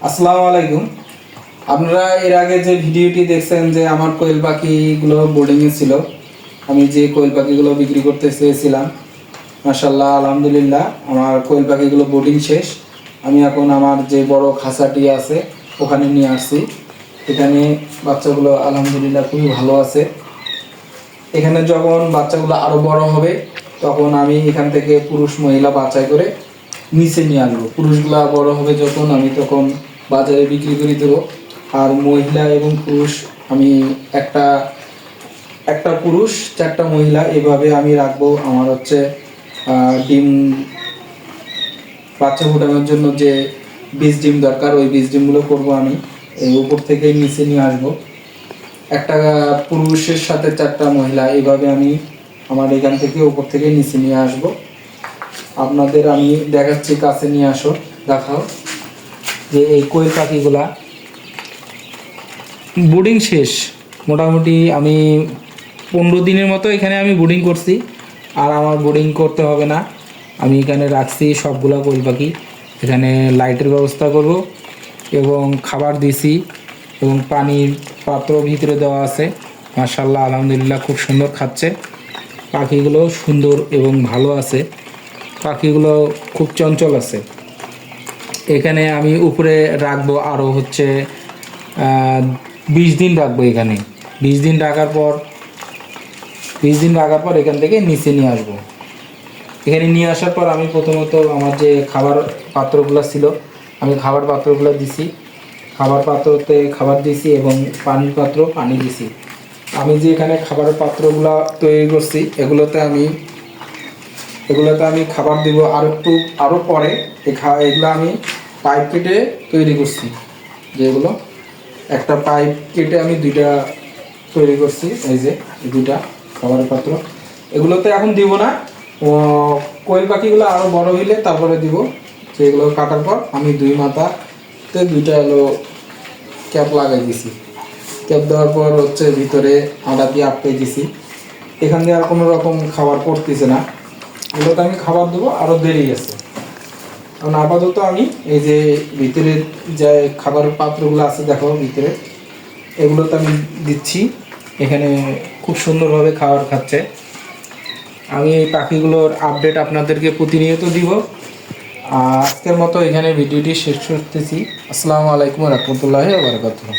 আসসালামু আলাইকুম। আপনারা এর আগে যে ভিডিওটি দেখছেন যে আমার কোয়েল পাখিগুলো বোর্ডিংয়ে ছিল, আমি যে কোয়েল পাখিগুলো বিক্রি করতে চেয়েছিলাম, মাশাআল্লাহ আলহামদুলিল্লাহ আমার কোয়েল পাখিগুলো বোর্ডিং শেষ। আমি এখন আমার যে বড় খাঁচাটি আছে ওখানে নিয়ে আসছি। এখানে বাচ্চাগুলো আলহামদুলিল্লাহ খুবই ভালো আছে। এখানে যখন বাচ্চাগুলো আরও বড় হবে তখন আমি এখান থেকে পুরুষ মহিলা বাছাই করে নিচে নিয়ে আসবো। পুরুষগুলা বড় হবে যখন আমি তখন বাজারে বিক্রি করে দেবো। আর মহিলা এবং পুরুষ আমি একটা একটা পুরুষ 4টা মহিলা এভাবে আমি রাখবো। আমার হচ্ছে ডিম বাচ্চা ফোটানোর জন্য যে বীজ ডিম দরকার ওই বীজ ডিমগুলো করবো আমি। এই উপর থেকে নিচে নিয়ে আসবো। একটা পুরুষের সাথে 4টা মহিলা এইভাবে আমি আমার এখান থেকে উপর থেকে নিচে নিয়ে আসবো। আপনাদের আমি দেখাচ্ছি, কাছে নিয়ে আসো, দেখাও যে এই কোয়েল পাখিগুলা বোর্ডিং শেষ। মোটামুটি আমি 15 দিনের মতো এখানে আমি বোর্ডিং করছি। আর আমার বোর্ডিং করতে হবে না, আমি এখানে রাখছি সবগুলা কোয়েল পাখি। এখানে লাইটের ব্যবস্থা করব এবং খাবার দিছি এবং পানির পাত্র ভিতরে দেওয়া আছে। মাশাআল্লাহ আলহামদুলিল্লাহ খুব সুন্দর খাচ্ছে। পাখিগুলো সুন্দর এবং ভালো আছে, পাখিগুলো খুব চঞ্চল আছে। এখানে আমি উপরে রাখবো আরও হচ্ছে 20 দিন রাখবো। এখানে 20 দিন রাখার পর এখান থেকে নিচে নিয়ে আসবো। এখানে নিয়ে আসার পর আমি প্রথমত আমার যে খাবার পাত্রগুলো ছিল আমি খাবার পাত্রগুলো দিছি, খাবার পাত্রতে খাবার দিছি এবং পানির পাত্র পানি দিছি। আমি যে এখানে খাবারের পাত্রগুলো তৈরি করছি এগুলোতে আমি খাবার দিব আরও পরে। এগুলো আমি পাইপ কেটে তৈরি করছি, যেগুলো একটা পাইপ কেটে আমি 2টা তৈরি করছি। এই যে 2টা খাবারের পাত্র, এগুলোতে এখন দিব না। কোয়েল পাখিগুলো আরও বড় হইলে তারপরে দিব। সেগুলো কাটার পর আমি 2 মাথাতে 2টা ক্যাপ লাগাই দিছি। ক্যাপ দেওয়ার পর হচ্ছে ভিতরে আটা দিয়ে আটকে দিছি। এখান দিয়ে আর কোনো রকম খাবার পড়তেছে না। এগুলোতে আমি খাবার দেবো, আরও দেরি আছে। কারণ আপাতত আমি এই যে ভিতরে যে খাবারের পাত্রগুলো আছে দেখো ভিতরে, এগুলোতে আমি দিচ্ছি। এখানে খুব সুন্দরভাবে খাবার খাচ্ছে। আমি এই পাখিগুলোর আপডেট আপনাদেরকে প্রতিনিয়ত দিব। আজকের মতো এখানে ভিডিওটি শেষ করতেছি। আসসালামু আলাইকুম ওয়া রাহমাতুল্লাহি ওয়া বারাকাতুহু।